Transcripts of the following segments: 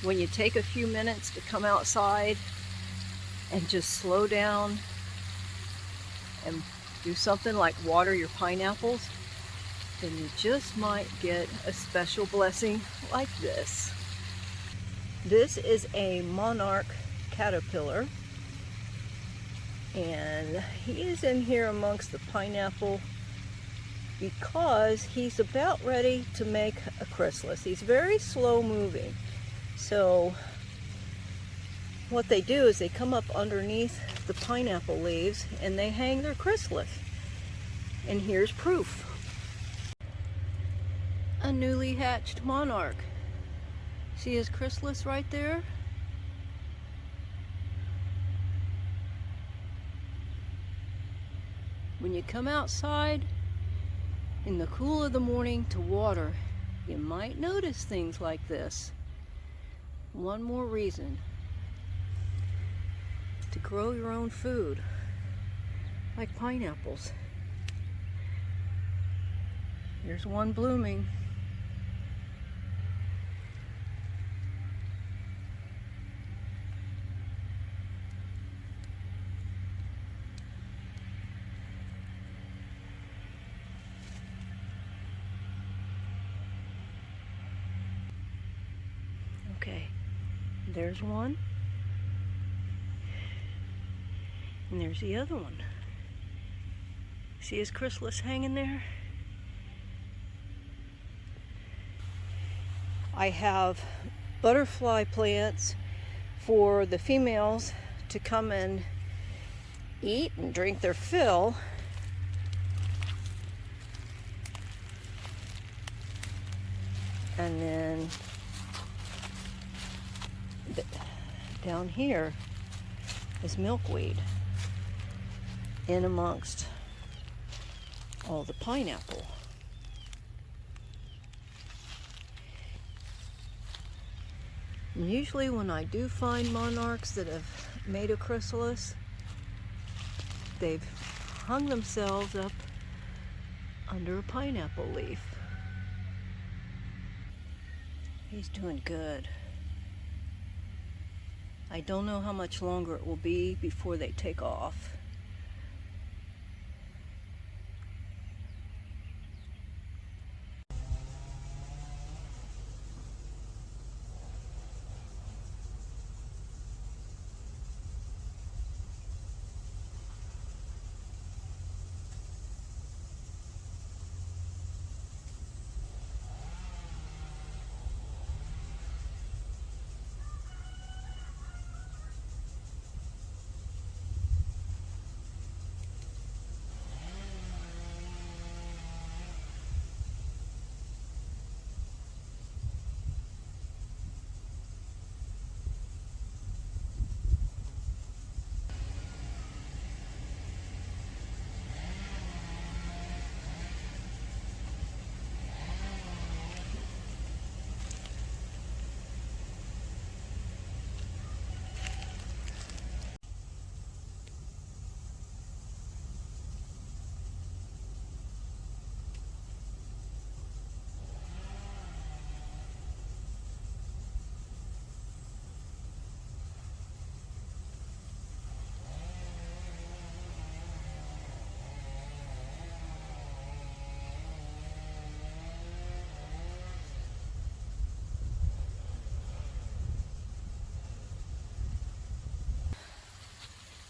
when you take a few minutes to come outside and just slow down and do something like water your pineapples, then you just might get a special blessing like this. This is a monarch caterpillar, and he is in here amongst the pineapple because he's about ready to make a chrysalis. He's very slow moving. So what they do is they come up underneath the pineapple leaves and they hang their chrysalis. And here's proof. A newly hatched monarch. See his chrysalis right there? When you come outside in the cool of the morning to water, you might notice things like this. One more reason to grow your own food, like pineapples. Here's one blooming. Okay, there's one, and there's the other one. See his chrysalis hanging there? I have butterfly plants for the females to come and eat and drink their fill. And then down here is milkweed in amongst all the pineapple. And usually when I do find monarchs that have made a chrysalis, they've hung themselves up under a pineapple leaf. He's doing good. I don't know how much longer it will be before they take off.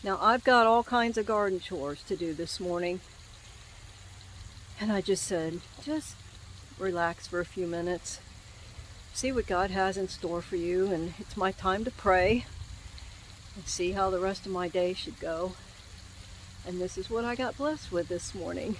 Now I've got all kinds of garden chores to do this morning, and I just said, just relax for a few minutes, see what God has in store for you, and it's my time to pray and see how the rest of my day should go. And this is what I got blessed with this morning.